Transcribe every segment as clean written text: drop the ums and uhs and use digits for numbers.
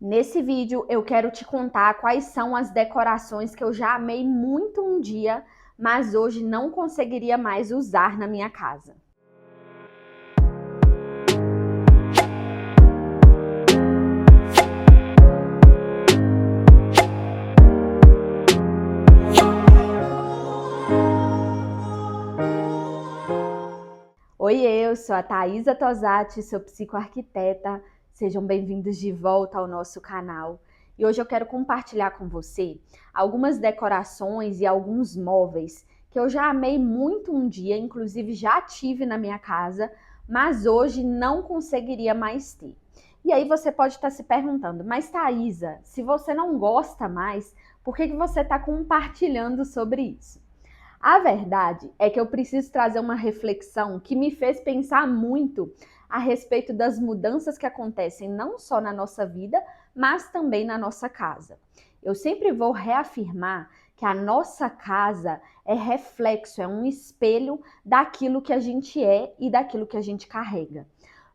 Nesse vídeo eu quero te contar quais são as decorações que eu já amei muito um dia, mas hoje não conseguiria mais usar na minha casa. Oi, eu sou a Thaisa Tosati, sou psicoarquiteta. Sejam bem-vindos de volta ao nosso canal. E hoje eu quero compartilhar com você algumas decorações e alguns móveis que eu já amei muito um dia, inclusive já tive na minha casa, mas hoje não conseguiria mais ter. E aí você pode estar se perguntando, mas Thaisa, se você não gosta mais, por que você está compartilhando sobre isso? A verdade é que eu preciso trazer uma reflexão que me fez pensar muito a respeito das mudanças que acontecem não só na nossa vida, mas também na nossa casa. Eu sempre vou reafirmar que a nossa casa é reflexo, é um espelho daquilo que a gente é e daquilo que a gente carrega.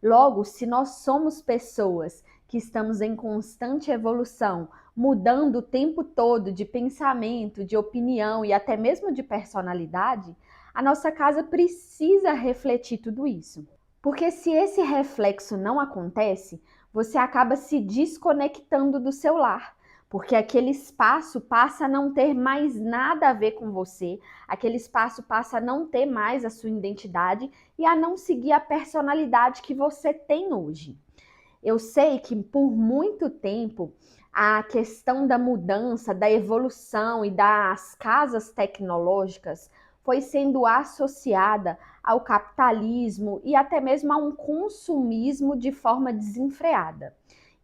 Logo, se nós somos pessoas que estamos em constante evolução, mudando o tempo todo de pensamento, de opinião e até mesmo de personalidade, a nossa casa precisa refletir tudo isso. Porque se esse reflexo não acontece, você acaba se desconectando do seu lar. Porque aquele espaço passa a não ter mais nada a ver com você, aquele espaço passa a não ter mais a sua identidade e a não seguir a personalidade que você tem hoje. Eu sei que por muito tempo a questão da mudança, da evolução e das casas tecnológicas foi sendo associada ao capitalismo e até mesmo a um consumismo de forma desenfreada.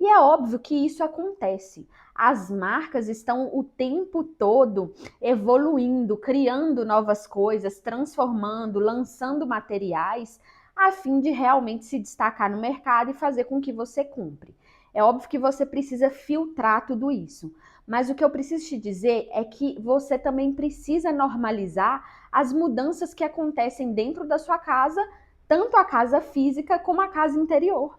E é óbvio que isso acontece. As marcas estão o tempo todo evoluindo, criando novas coisas, transformando, lançando materiais a fim de realmente se destacar no mercado e fazer com que você compre. É óbvio que você precisa filtrar tudo isso, mas o que eu preciso te dizer é que você também precisa normalizar as mudanças que acontecem dentro da sua casa, tanto a casa física como a casa interior.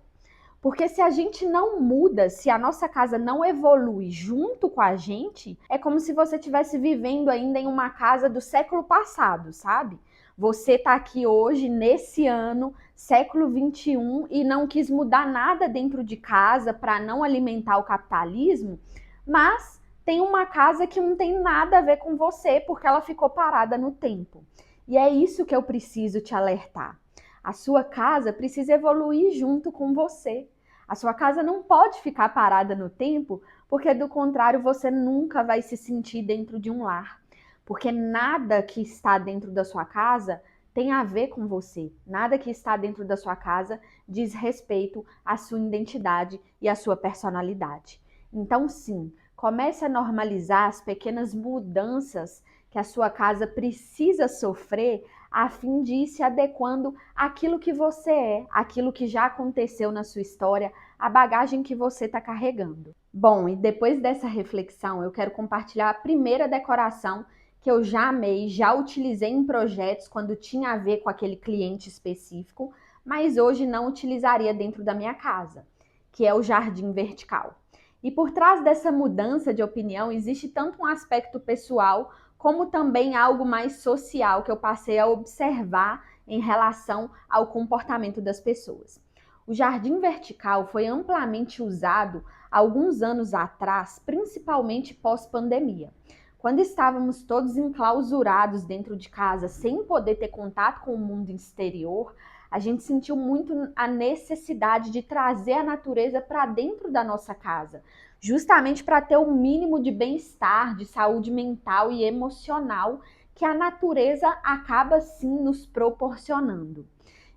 Porque se a gente não muda, se a nossa casa não evolui junto com a gente, é como se você estivesse vivendo ainda em uma casa do século passado, sabe? Você tá aqui hoje, nesse ano, século 21, e não quis mudar nada dentro de casa para não alimentar o capitalismo, mas tem uma casa que não tem nada a ver com você, porque ela ficou parada no tempo. E é isso que eu preciso te alertar. A sua casa precisa evoluir junto com você. A sua casa não pode ficar parada no tempo, porque do contrário você nunca vai se sentir dentro de um lar. Porque nada que está dentro da sua casa tem a ver com você. Nada que está dentro da sua casa diz respeito à sua identidade e à sua personalidade. Então, sim, comece a normalizar as pequenas mudanças que a sua casa precisa sofrer a fim de ir se adequando àquilo que você é, àquilo que já aconteceu na sua história, a bagagem que você está carregando. Bom, e depois dessa reflexão, eu quero compartilhar a primeira decoração que eu já amei, já utilizei em projetos quando tinha a ver com aquele cliente específico, mas hoje não utilizaria dentro da minha casa, que é o jardim vertical. E por trás dessa mudança de opinião existe tanto um aspecto pessoal como também algo mais social que eu passei a observar em relação ao comportamento das pessoas. O jardim vertical foi amplamente usado alguns anos atrás, principalmente pós-pandemia. Quando estávamos todos enclausurados dentro de casa, sem poder ter contato com o mundo exterior, a gente sentiu muito a necessidade de trazer a natureza para dentro da nossa casa, justamente para ter um mínimo de bem-estar, de saúde mental e emocional que a natureza acaba sim nos proporcionando.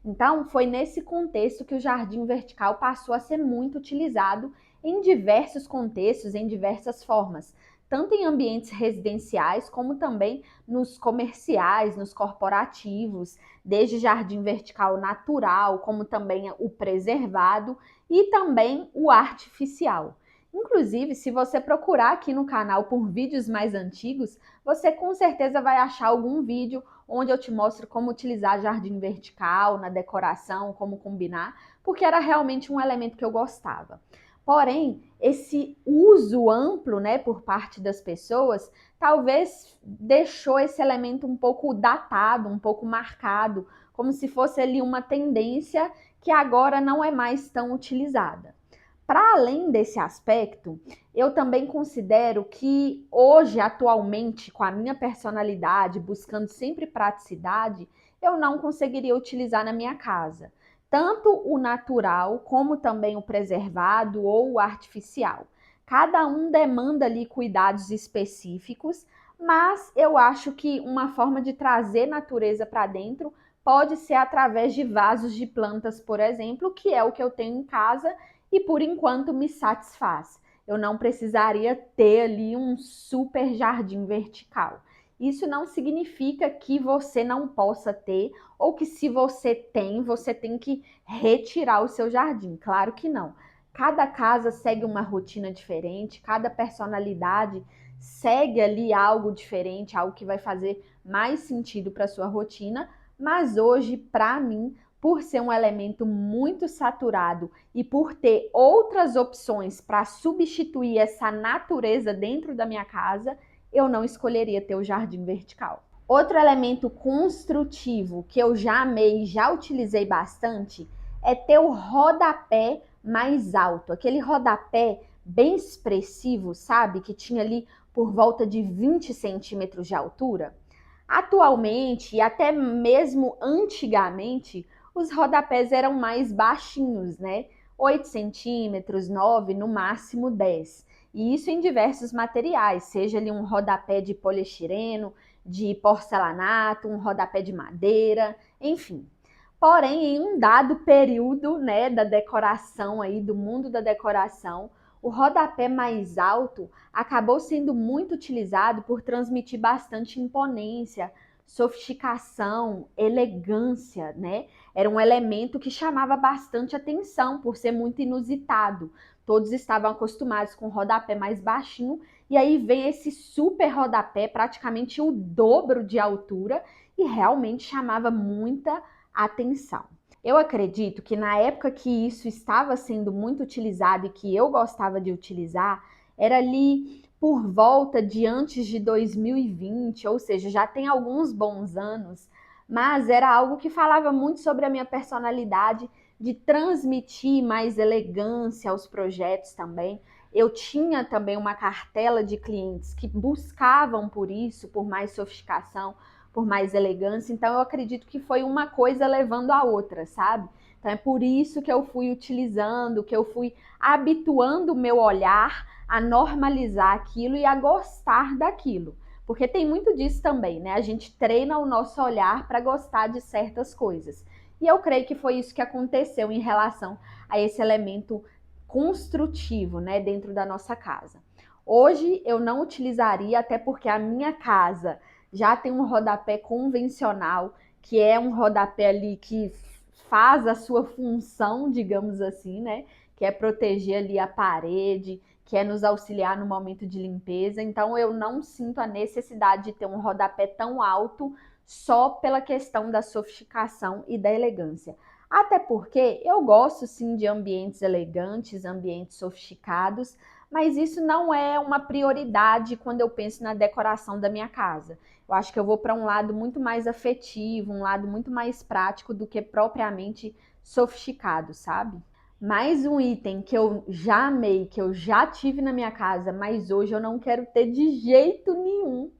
Então, foi nesse contexto que o jardim vertical passou a ser muito utilizado em diversos contextos, em diversas formas, tanto em ambientes residenciais como também nos comerciais, nos corporativos, desde jardim vertical natural, como também o preservado e também o artificial. Inclusive, se você procurar aqui no canal por vídeos mais antigos, você com certeza vai achar algum vídeo onde eu te mostro como utilizar jardim vertical na decoração, como combinar, porque era realmente um elemento que eu gostava. Porém, esse uso amplo, né, por parte das pessoas, talvez deixou esse elemento um pouco datado, um pouco marcado, como se fosse ali uma tendência que agora não é mais tão utilizada. Para além desse aspecto, eu também considero que hoje, atualmente, com a minha personalidade, buscando sempre praticidade, eu não conseguiria utilizar na minha casa tanto o natural como também o preservado ou o artificial. Cada um demanda ali cuidados específicos, mas eu acho que uma forma de trazer natureza para dentro pode ser através de vasos de plantas, por exemplo, que é o que eu tenho em casa e por enquanto me satisfaz. Eu não precisaria ter ali um super jardim vertical. Isso não significa que você não possa ter ou que se você tem que retirar o seu jardim. Claro que não. Cada casa segue uma rotina diferente, cada personalidade segue ali algo diferente, algo que vai fazer mais sentido para sua rotina, mas hoje, para mim, por ser um elemento muito saturado e por ter outras opções para substituir essa natureza dentro da minha casa, eu não escolheria ter o jardim vertical. Outro elemento construtivo que eu já amei e já utilizei bastante é ter o rodapé mais alto, aquele rodapé bem expressivo, sabe? Que tinha ali por volta de 20 centímetros de altura. Atualmente, e até mesmo antigamente, os rodapés eram mais baixinhos, né? 8 centímetros, 9, no máximo 10. E isso em diversos materiais, seja ali um rodapé de poliestireno, de porcelanato, um rodapé de madeira, enfim. Porém, em um dado período, né, da decoração aí, do mundo da decoração, o rodapé mais alto acabou sendo muito utilizado por transmitir bastante imponência, sofisticação, elegância, né? Era um elemento que chamava bastante atenção por ser muito inusitado. Todos estavam acostumados com o rodapé mais baixinho e aí vem esse super rodapé, praticamente o dobro de altura, e realmente chamava muita atenção. Eu acredito que na época que isso estava sendo muito utilizado e que eu gostava de utilizar, era ali por volta de antes de 2020, ou seja, já tem alguns bons anos, mas era algo que falava muito sobre a minha personalidade de transmitir mais elegância aos projetos também. Eu tinha também uma cartela de clientes que buscavam por isso, por mais sofisticação, por mais elegância. Então eu acredito que foi uma coisa levando a outra, sabe? Então é por isso que eu fui utilizando, que eu fui habituando o meu olhar a normalizar aquilo e a gostar daquilo. Porque tem muito disso também, né? A gente treina o nosso olhar para gostar de certas coisas. E eu creio que foi isso que aconteceu em relação a esse elemento construtivo, né, dentro da nossa casa. Hoje eu não utilizaria, até porque a minha casa já tem um rodapé convencional, que é um rodapé ali que faz a sua função, digamos assim, né? Que é proteger ali a parede, que é nos auxiliar no momento de limpeza. Então eu não sinto a necessidade de ter um rodapé tão alto só pela questão da sofisticação e da elegância. Até porque eu gosto sim de ambientes elegantes, ambientes sofisticados, mas isso não é uma prioridade quando eu penso na decoração da minha casa. Eu acho que eu vou para um lado muito mais afetivo, um lado muito mais prático do que propriamente sofisticado, sabe? Mais um item que eu já amei, que eu já tive na minha casa, mas hoje eu não quero ter de jeito nenhum,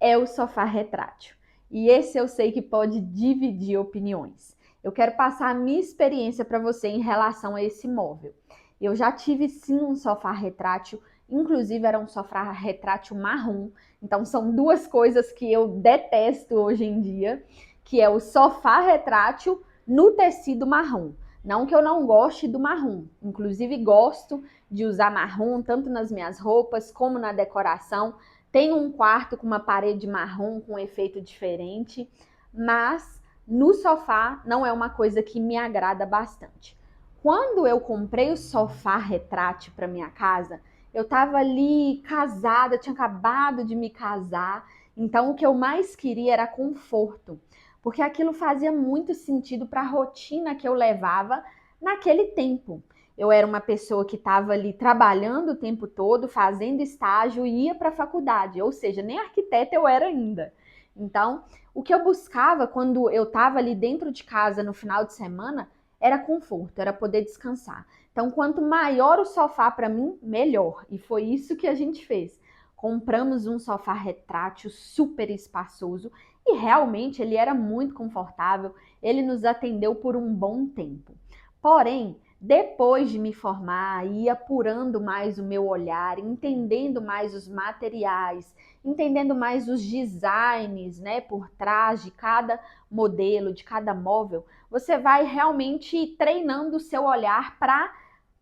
é o sofá retrátil. E esse eu sei que pode dividir opiniões. Eu quero passar a minha experiência para você em relação a esse móvel. Eu já tive sim um sofá retrátil, inclusive era um sofá retrátil marrom. Então são duas coisas que eu detesto hoje em dia, que é o sofá retrátil no tecido marrom. Não que eu não goste do marrom, inclusive gosto de usar marrom tanto nas minhas roupas como na decoração. Tem um quarto com uma parede marrom com um efeito diferente, mas no sofá não é uma coisa que me agrada bastante. Quando eu comprei o sofá retrátil para minha casa, eu estava ali casada, tinha acabado de me casar, então o que eu mais queria era conforto, porque aquilo fazia muito sentido para a rotina que eu levava naquele tempo. eu era uma pessoa que estava ali trabalhando o tempo todo, fazendo estágio e ia para a faculdade, ou seja, nem arquiteta eu era ainda. Então, o que eu buscava quando eu estava ali dentro de casa no final de semana era conforto, era poder descansar. Então, quanto maior o sofá para mim, melhor. E foi isso que a gente fez. Compramos um sofá retrátil super espaçoso e realmente ele era muito confortável. Ele nos atendeu por um bom tempo. Porém, depois de me formar, ir apurando mais o meu olhar, entendendo mais os materiais, entendendo mais os designs, né, por trás de cada modelo, de cada móvel, você vai realmente treinando o seu olhar para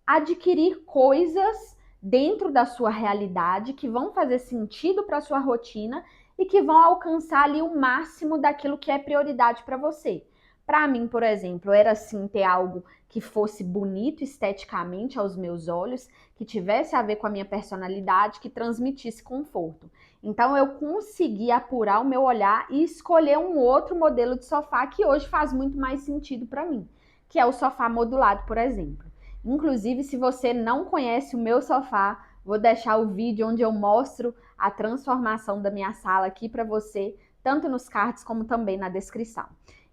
adquirir coisas dentro da sua realidade que vão fazer sentido para a sua rotina e que vão alcançar ali o máximo daquilo que é prioridade para você. Para mim, por exemplo, era assim ter algo que fosse bonito esteticamente aos meus olhos, que tivesse a ver com a minha personalidade, que transmitisse conforto. Então eu consegui apurar o meu olhar e escolher um outro modelo de sofá que hoje faz muito mais sentido para mim, que é o sofá modulado, por exemplo. Inclusive, se você não conhece o meu sofá, vou deixar o vídeo onde eu mostro a transformação da minha sala aqui para você, tanto nos cards como também na descrição.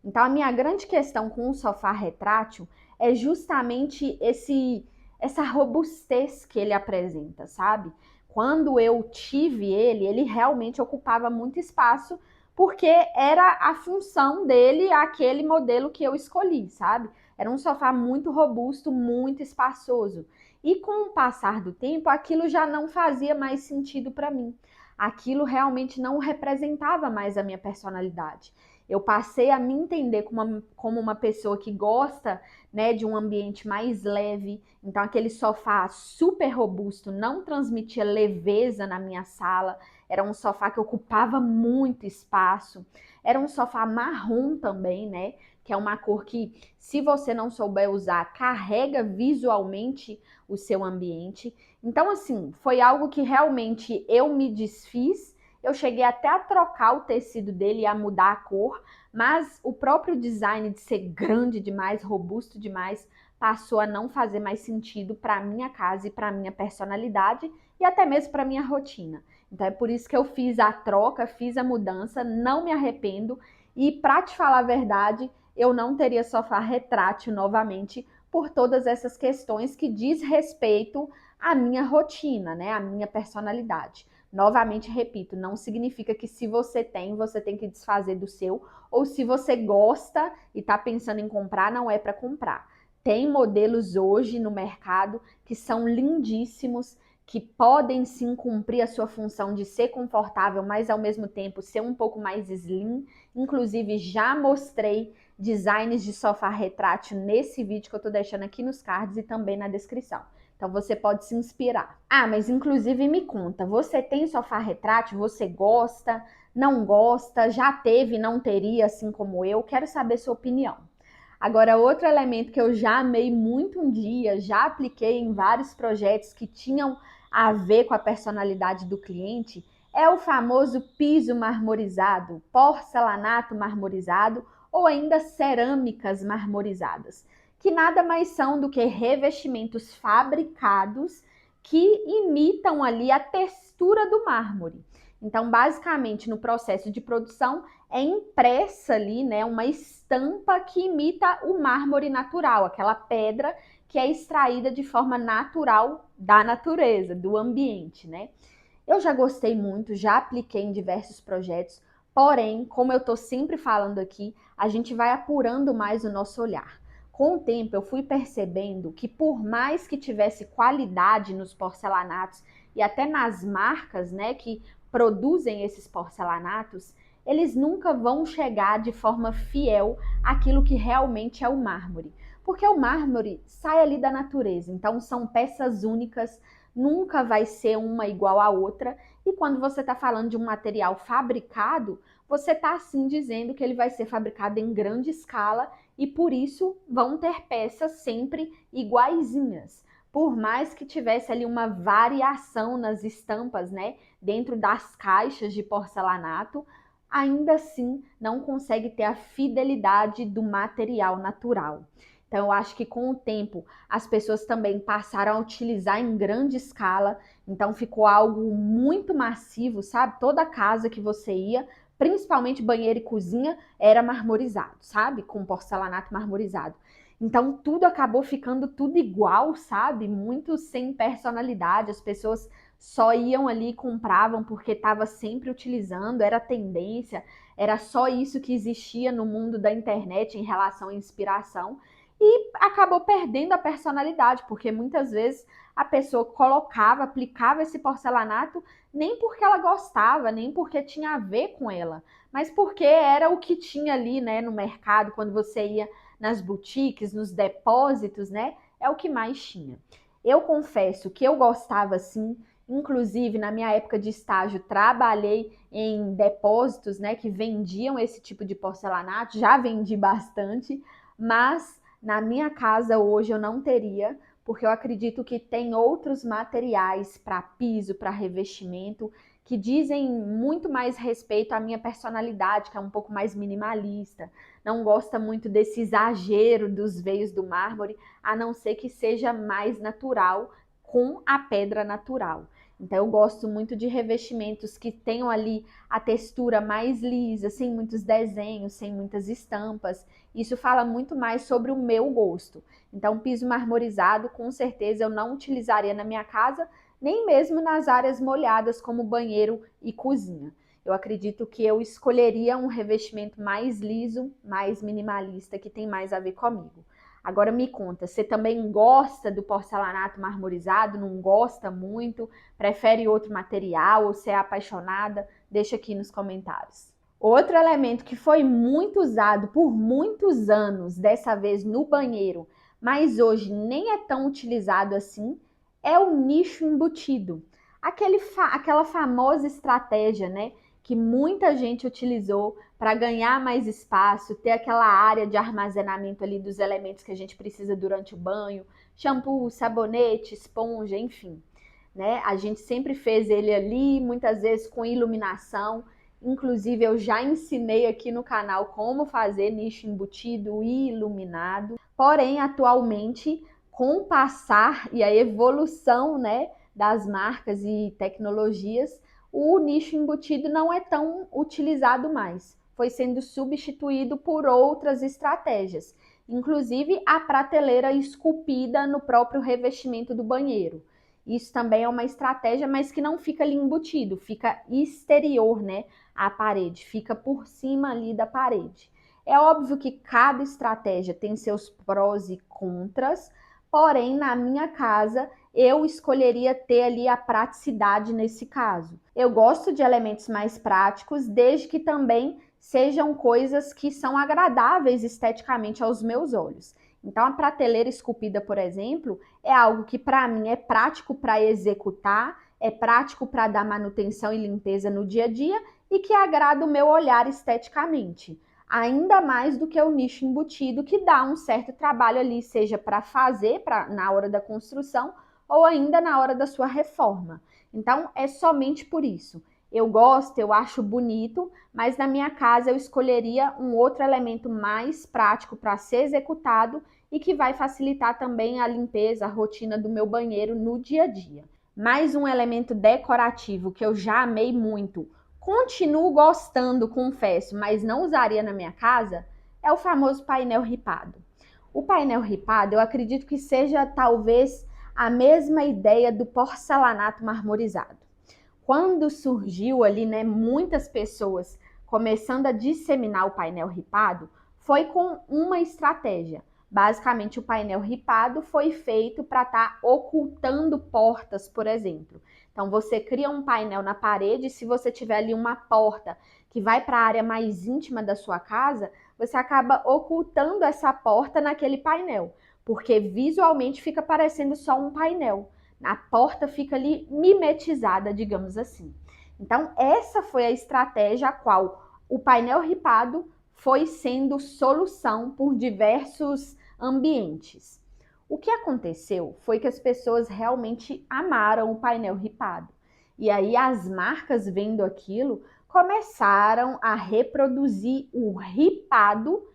Então, a minha grande questão com o sofá retrátil é justamente essa robustez que ele apresenta, sabe? Quando eu tive ele, ele realmente ocupava muito espaço, porque era a função dele, aquele modelo que eu escolhi, sabe? Era um sofá muito robusto, muito espaçoso. E com o passar do tempo, aquilo já não fazia mais sentido para mim. Aquilo realmente não representava mais a minha personalidade. Eu passei a me entender como uma pessoa que gosta, né, de um ambiente mais leve. Então, aquele sofá super robusto não transmitia leveza na minha sala. Era um sofá que ocupava muito espaço. Era um sofá marrom também, né? Que é uma cor que, se você não souber usar, carrega visualmente o seu ambiente. Então, assim, foi algo que realmente eu me desfiz. Eu cheguei até a trocar o tecido dele e a mudar a cor, mas o próprio design de ser grande demais, robusto demais, passou a não fazer mais sentido para a minha casa e para a minha personalidade e até mesmo para a minha rotina. Então é por isso que eu fiz a troca, fiz a mudança, não me arrependo e, para te falar a verdade, eu não teria sofá retrátil novamente por todas essas questões que diz respeito à minha rotina, né, à minha personalidade. Novamente, repito, não significa que se você tem que desfazer do seu, ou se você gosta e está pensando em comprar, não é para comprar. Tem modelos hoje no mercado que são lindíssimos, que podem sim cumprir a sua função de ser confortável, mas ao mesmo tempo ser um pouco mais slim. Inclusive, já mostrei designs de sofá retrátil nesse vídeo que eu tô deixando aqui nos cards e também na descrição. Então você pode se inspirar. Ah, mas inclusive me conta, você tem sofá retrátil? Você gosta? Não gosta? Já teve? Não teria, assim como eu? Quero saber sua opinião. Agora, outro elemento que eu já amei muito um dia, já apliquei em vários projetos que tinham a ver com a personalidade do cliente, é o famoso piso marmorizado, porcelanato marmorizado ou ainda cerâmicas marmorizadas, que nada mais são do que revestimentos fabricados que imitam ali a textura do mármore. Então, basicamente, no processo de produção é impressa ali, né, uma estampa que imita o mármore natural, aquela pedra que é extraída de forma natural da natureza, do ambiente, né? Eu já gostei muito, já apliquei em diversos projetos, porém, como eu tô sempre falando aqui, a gente vai apurando mais o nosso olhar. Com o tempo, eu fui percebendo que por mais que tivesse qualidade nos porcelanatos e até nas marcas, né, que produzem esses porcelanatos, eles nunca vão chegar de forma fiel àquilo que realmente é o mármore. Porque o mármore sai ali da natureza, então são peças únicas, nunca vai ser uma igual à outra. E quando você está falando de um material fabricado, você está assim dizendo que ele vai ser fabricado em grande escala e por isso vão ter peças sempre iguaizinhas. Por mais que tivesse ali uma variação nas estampas, né, dentro das caixas de porcelanato, ainda assim não consegue ter a fidelidade do material natural. Então, eu acho que com o tempo as pessoas também passaram a utilizar em grande escala. Então, ficou algo muito massivo, sabe? Toda casa que você ia, principalmente banheiro e cozinha, era marmorizado, sabe? Com porcelanato marmorizado. Então, tudo acabou ficando tudo igual, sabe? Muito sem personalidade. As pessoas só iam ali e compravam porque estava sempre utilizando, era tendência, era só isso que existia no mundo da internet em relação à inspiração e acabou perdendo a personalidade, porque muitas vezes a pessoa colocava, aplicava esse porcelanato nem porque ela gostava, nem porque tinha a ver com ela, mas porque era o que tinha ali, né, no mercado, quando você ia nas boutiques, nos depósitos, né, é o que mais tinha. Eu confesso que eu gostava sim. Inclusive, na minha época de estágio, trabalhei em depósitos, né, que vendiam esse tipo de porcelanato, já vendi bastante, mas na minha casa hoje eu não teria, porque eu acredito que tem outros materiais para piso, para revestimento, que dizem muito mais respeito à minha personalidade, que é um pouco mais minimalista, não gosta muito desse exagero dos veios do mármore, a não ser que seja mais natural, com a pedra natural. Então eu gosto muito de revestimentos que tenham ali a textura mais lisa, sem muitos desenhos, sem muitas estampas. Isso fala muito mais sobre o meu gosto. Então piso marmorizado, com certeza eu não utilizaria na minha casa, nem mesmo nas áreas molhadas como banheiro e cozinha. Eu acredito que eu escolheria um revestimento mais liso, mais minimalista, que tem mais a ver comigo. Agora me conta, você também gosta do porcelanato marmorizado? Não gosta muito? Prefere outro material ou você é apaixonada? Deixa aqui nos comentários. Outro elemento que foi muito usado por muitos anos, dessa vez no banheiro, mas hoje nem é tão utilizado assim, é o nicho embutido. Aquela famosa estratégia, né, que muita gente utilizou para ganhar mais espaço, ter aquela área de armazenamento ali dos elementos que a gente precisa durante o banho, shampoo, sabonete, esponja, enfim, né? A gente sempre fez ele ali, muitas vezes com iluminação. Inclusive, eu já ensinei aqui no canal como fazer nicho embutido e iluminado. Porém, atualmente, com o passar e a evolução, né, das marcas e tecnologias, o nicho embutido não é tão utilizado mais. Foi sendo substituído por outras estratégias, inclusive a prateleira esculpida no próprio revestimento do banheiro. Isso também é uma estratégia, mas que não fica ali embutido, fica exterior, né, à parede, fica por cima ali da parede. É óbvio que cada estratégia tem seus prós e contras, porém, na minha casa, eu escolheria ter ali a praticidade nesse caso. Eu gosto de elementos mais práticos, desde que também sejam coisas que são agradáveis esteticamente aos meus olhos. Então, a prateleira esculpida, por exemplo, é algo que para mim é prático para executar, é prático para dar manutenção e limpeza no dia a dia e que agrada o meu olhar esteticamente. Ainda mais do que o nicho embutido, que dá um certo trabalho ali, seja para fazer na hora da construção ou ainda na hora da sua reforma. Então, é somente por isso. Eu gosto, eu acho bonito, mas na minha casa eu escolheria um outro elemento mais prático para ser executado e que vai facilitar também a limpeza, a rotina do meu banheiro no dia a dia. Mais um elemento decorativo que eu já amei muito, continuo gostando, confesso, mas não usaria na minha casa, é o famoso painel ripado. O painel ripado, eu acredito que seja talvez a mesma ideia do porcelanato marmorizado. Quando surgiu ali, né, muitas pessoas começando a disseminar o painel ripado, foi com uma estratégia. Basicamente, o painel ripado foi feito para estar ocultando portas, por exemplo. Então, você cria um painel na parede, e se você tiver ali uma porta que vai para a área mais íntima da sua casa, você acaba ocultando essa porta naquele painel, porque visualmente fica parecendo só um painel. A porta fica ali mimetizada, digamos assim. Então, essa foi a estratégia a qual o painel ripado foi sendo solução por diversos ambientes. O que aconteceu foi que as pessoas realmente amaram o painel ripado. E aí as marcas vendo aquilo começaram a reproduzir o ripado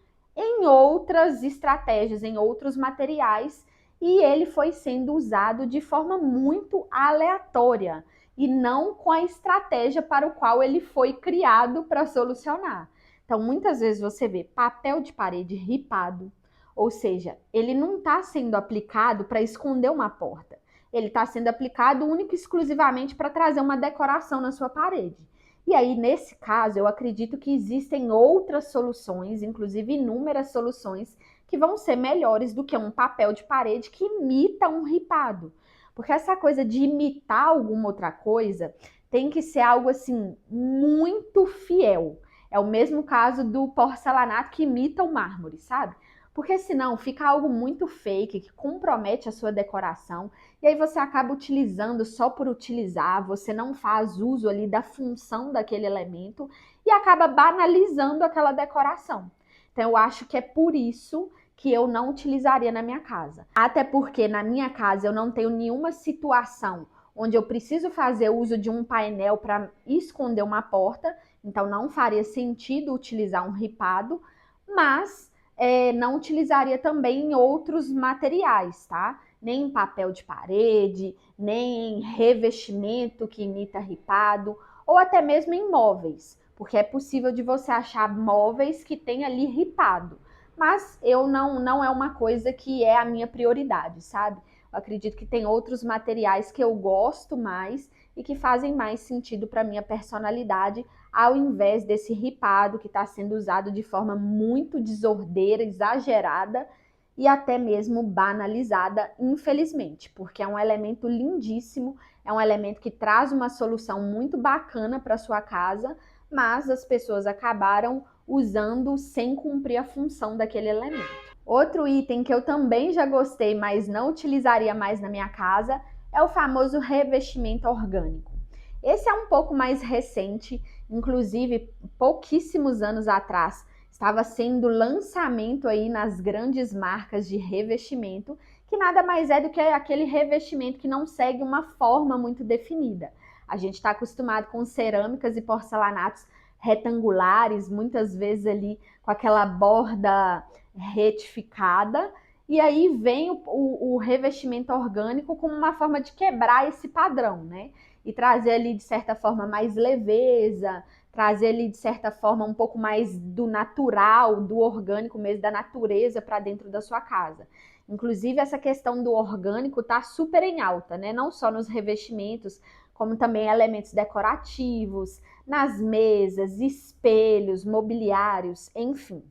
em outras estratégias, em outros materiais, e ele foi sendo usado de forma muito aleatória e não com a estratégia para o qual ele foi criado para solucionar. Então, muitas vezes você vê papel de parede ripado, ou seja, ele não está sendo aplicado para esconder uma porta. Ele está sendo aplicado único e exclusivamente para trazer uma decoração na sua parede. E aí, nesse caso, eu acredito que existem outras soluções, inclusive inúmeras soluções, que vão ser melhores do que um papel de parede que imita um ripado. Porque essa coisa de imitar alguma outra coisa tem que ser algo assim muito fiel. É o mesmo caso do porcelanato que imita o mármore, sabe? Porque senão fica algo muito fake, que compromete a sua decoração, e aí você acaba utilizando só por utilizar, você não faz uso ali da função daquele elemento e acaba banalizando aquela decoração. Então eu acho que é por isso que eu não utilizaria na minha casa. Até porque na minha casa eu não tenho nenhuma situação onde eu preciso fazer uso de um painel para esconder uma porta, então não faria sentido utilizar um ripado, mas não utilizaria também em outros materiais, tá? Nem em papel de parede, nem em revestimento que imita ripado, ou até mesmo em móveis, porque é possível de você achar móveis que tem ali ripado, mas eu não é uma coisa que é a minha prioridade, sabe? Eu acredito que tem outros materiais que eu gosto mais e que fazem mais sentido para minha personalidade, ao invés desse ripado que está sendo usado de forma muito desordeira, exagerada e até mesmo banalizada, infelizmente, porque é um elemento lindíssimo, é um elemento que traz uma solução muito bacana para sua casa, mas as pessoas acabaram usando sem cumprir a função daquele elemento. Outro item que eu também já gostei, mas não utilizaria mais na minha casa, é o famoso revestimento orgânico. Esse é um pouco mais recente, inclusive pouquíssimos anos atrás estava sendo lançamento aí nas grandes marcas de revestimento, que nada mais é do que aquele revestimento que não segue uma forma muito definida. A gente está acostumado com cerâmicas e porcelanatos retangulares, muitas vezes ali com aquela borda retificada, e aí vem o revestimento orgânico como uma forma de quebrar esse padrão, né? E trazer ali, de certa forma, mais leveza, trazer ali, de certa forma, um pouco mais do natural, do orgânico mesmo, da natureza para dentro da sua casa. Inclusive, essa questão do orgânico tá super em alta, né? Não só nos revestimentos, como também elementos decorativos, nas mesas, espelhos, mobiliários, enfim.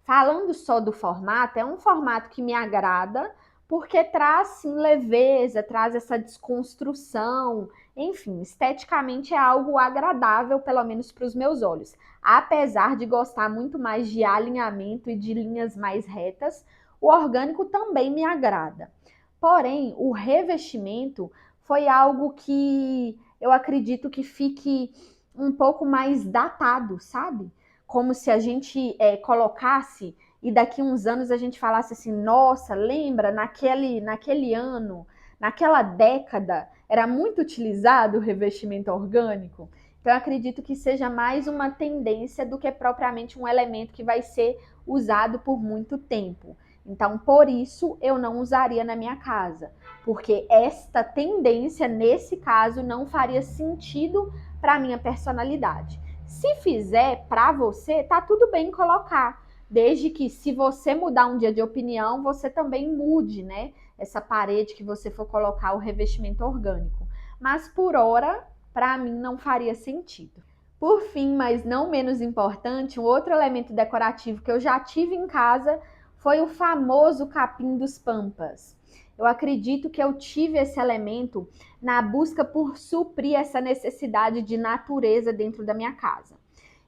Falando só do formato, é um formato que me agrada, porque traz sim leveza, traz essa desconstrução, enfim, esteticamente é algo agradável, pelo menos para os meus olhos. Apesar de gostar muito mais de alinhamento e de linhas mais retas, o orgânico também me agrada. Porém, o revestimento foi algo que eu acredito que fique um pouco mais datado, sabe? Como se a gente colocasse e daqui uns anos a gente falasse assim, nossa, lembra naquele ano, naquela década, era muito utilizado o revestimento orgânico? Então eu acredito que seja mais uma tendência do que propriamente um elemento que vai ser usado por muito tempo. Então, por isso, eu não usaria na minha casa, porque esta tendência, nesse caso, não faria sentido para a minha personalidade. Se fizer para você, tá tudo bem colocar, desde que se você mudar um dia de opinião, você também mude, né? Essa parede que você for colocar o revestimento orgânico. Mas por hora, para mim não faria sentido. Por fim, mas não menos importante, um outro elemento decorativo que eu já tive em casa foi o famoso capim dos pampas. Eu acredito que eu tive esse elemento na busca por suprir essa necessidade de natureza dentro da minha casa.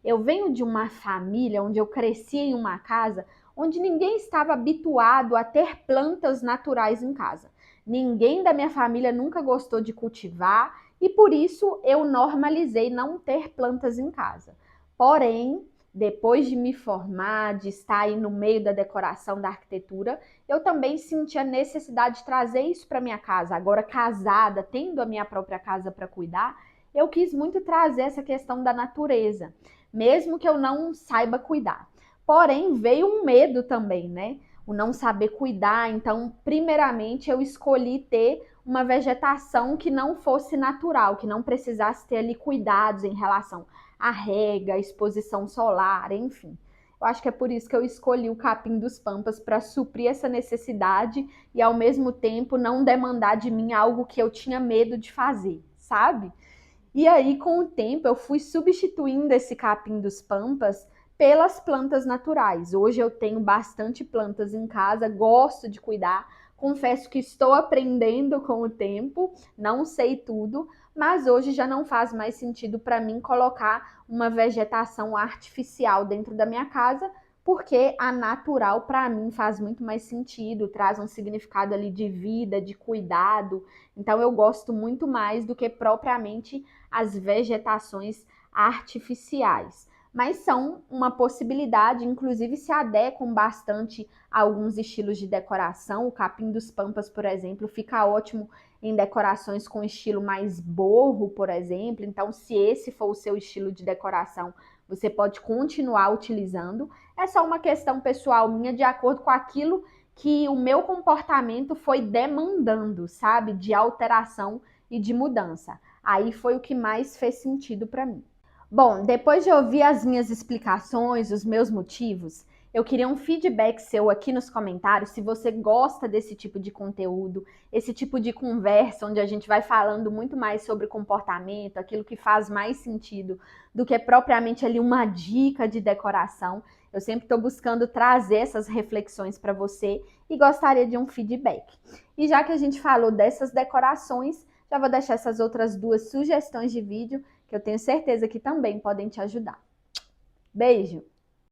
Eu venho de uma família onde eu cresci em uma casa onde ninguém estava habituado a ter plantas naturais em casa. Ninguém da minha família nunca gostou de cultivar e por isso eu normalizei não ter plantas em casa. Porém, depois de me formar, de estar aí no meio da decoração da arquitetura, eu também senti a necessidade de trazer isso para minha casa. Agora casada, tendo a minha própria casa para cuidar, eu quis muito trazer essa questão da natureza, mesmo que eu não saiba cuidar. Porém, veio um medo também, né? O não saber cuidar. Então, primeiramente, eu escolhi ter uma vegetação que não fosse natural, que não precisasse ter ali cuidados em relação à rega, exposição solar, enfim. Eu acho que é por isso que eu escolhi o capim dos pampas para suprir essa necessidade e ao mesmo tempo não demandar de mim algo que eu tinha medo de fazer, sabe? E aí, com o tempo, eu fui substituindo esse capim dos pampas pelas plantas naturais. Hoje eu tenho bastante plantas em casa, gosto de cuidar. Confesso que estou aprendendo com o tempo, não sei tudo, mas hoje já não faz mais sentido para mim colocar uma vegetação artificial dentro da minha casa, porque a natural para mim faz muito mais sentido, traz um significado ali de vida, de cuidado. Então eu gosto muito mais do que propriamente as vegetações artificiais. Mas são uma possibilidade, inclusive se adequam bastante a alguns estilos de decoração. O capim dos pampas, por exemplo, fica ótimo em decorações com estilo mais boho, por exemplo. Então, se esse for o seu estilo de decoração, você pode continuar utilizando. É só uma questão pessoal minha, de acordo com aquilo que o meu comportamento foi demandando, sabe? De alteração e de mudança. Aí foi o que mais fez sentido para mim. Bom, depois de ouvir as minhas explicações, os meus motivos, eu queria um feedback seu aqui nos comentários, se você gosta desse tipo de conteúdo, esse tipo de conversa onde a gente vai falando muito mais sobre comportamento, aquilo que faz mais sentido do que propriamente ali uma dica de decoração. Eu sempre estou buscando trazer essas reflexões para você e gostaria de um feedback. E já que a gente falou dessas decorações, já vou deixar essas outras duas sugestões de vídeo que eu tenho certeza que também podem te ajudar. Beijo!